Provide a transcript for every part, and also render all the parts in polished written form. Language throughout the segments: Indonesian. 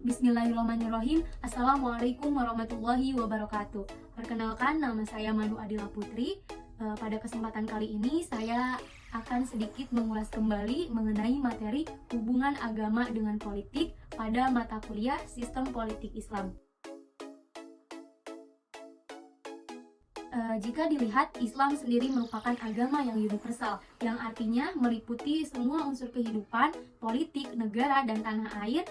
Bismillahirrahmanirrahim. Assalamualaikum warahmatullahi wabarakatuh. Perkenalkan, nama saya Manu Adila Putri. Pada kesempatan kali ini saya akan sedikit mengulas kembali mengenai materi hubungan agama dengan politik pada mata kuliah Sistem Politik Islam. Jika dilihat, Islam sendiri merupakan agama yang universal, yang artinya meliputi semua unsur kehidupan, politik, negara, dan tanah air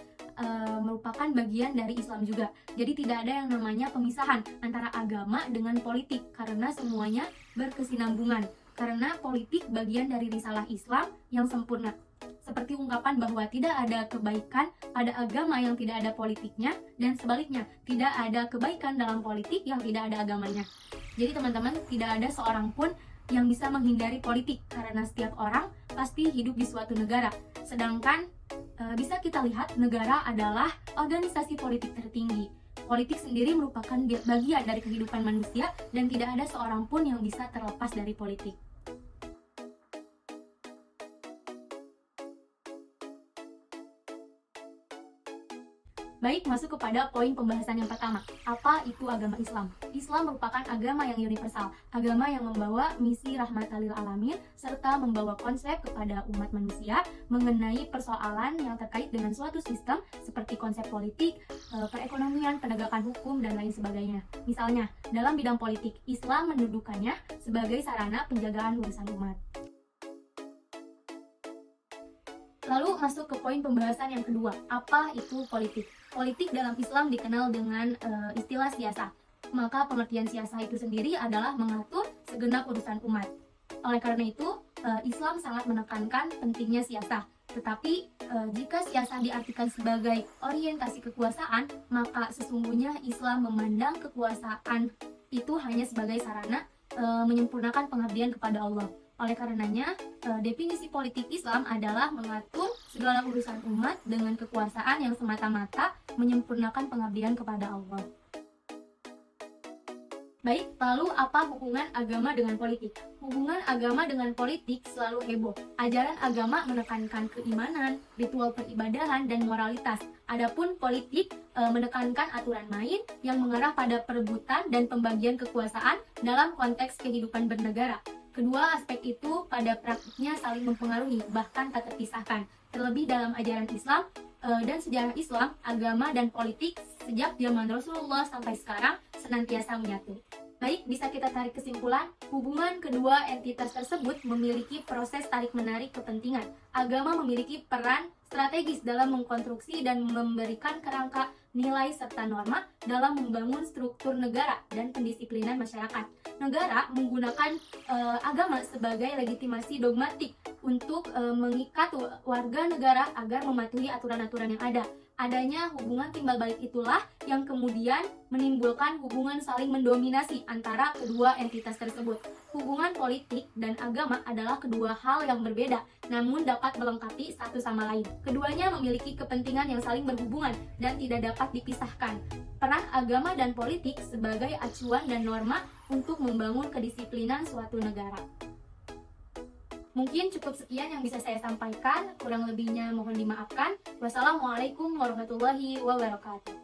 merupakan bagian dari Islam juga. Jadi tidak ada yang namanya pemisahan antara agama dengan politik, karena semuanya berkesinambungan. Karena politik bagian dari risalah Islam yang sempurna. Seperti ungkapan bahwa tidak ada kebaikan pada agama yang tidak ada politiknya, dan sebaliknya, tidak ada kebaikan dalam politik yang tidak ada agamanya. Jadi teman-teman, tidak ada seorang pun yang bisa menghindari politik, karena setiap orang pasti hidup di suatu negara. Sedangkan bisa kita lihat negara adalah organisasi politik tertinggi. Politik sendiri merupakan bagian dari kehidupan manusia dan tidak ada seorang pun yang bisa terlepas dari politik. Baik, masuk kepada poin pembahasan yang pertama. Apa itu agama Islam? Islam merupakan agama yang universal, agama yang membawa misi rahmatan lil alamin, serta membawa konsep kepada umat manusia mengenai persoalan yang terkait dengan suatu sistem seperti konsep politik, perekonomian, penegakan hukum, dan lain sebagainya. Misalnya, dalam bidang politik, Islam mendudukannya sebagai sarana penjagaan urusan umat. Lalu masuk ke poin pembahasan yang kedua, apa itu politik? Politik dalam Islam dikenal dengan istilah siasah. Maka pengertian siasah itu sendiri adalah mengatur segenap urusan umat. Oleh karena itu, Islam sangat menekankan pentingnya siasah. Tetapi jika siasah diartikan sebagai orientasi kekuasaan, maka sesungguhnya Islam memandang kekuasaan itu hanya sebagai sarana menyempurnakan pengabdian kepada Allah. Oleh karenanya, definisi politik Islam adalah mengatur segala urusan umat dengan kekuasaan yang semata-mata menyempurnakan pengabdian kepada Allah. Baik, lalu apa hubungan agama dengan politik? Hubungan agama dengan politik selalu heboh. Ajaran agama menekankan keimanan, ritual peribadahan, dan moralitas. Adapun politik menekankan aturan main yang mengarah pada perebutan dan pembagian kekuasaan dalam konteks kehidupan bernegara. Kedua aspek itu pada praktiknya saling mempengaruhi, bahkan tak terpisahkan. Terlebih dalam ajaran Islam dan sejarah Islam, agama dan politik sejak zaman Rasulullah sampai sekarang senantiasa menyatu. Baik, bisa kita tarik kesimpulan, hubungan kedua entitas tersebut memiliki proses tarik-menarik kepentingan. Agama memiliki peran strategis dalam mengkonstruksi dan memberikan kerangka nilai serta norma dalam membangun struktur negara dan pendisiplinan masyarakat. Negara menggunakan agama sebagai legitimasi dogmatik untuk mengikat warga negara agar mematuhi aturan-aturan yang ada. Adanya hubungan timbal balik itulah yang kemudian menimbulkan hubungan saling mendominasi antara kedua entitas tersebut. Hubungan politik dan agama adalah kedua hal yang berbeda, namun dapat melengkapi satu sama lain. Keduanya memiliki kepentingan yang saling berhubungan dan tidak dapat dipisahkan. Peran agama dan politik sebagai acuan dan norma untuk membangun kedisiplinan suatu negara. Mungkin cukup sekian yang bisa saya sampaikan, kurang lebihnya mohon dimaafkan. Wassalamualaikum warahmatullahi wabarakatuh.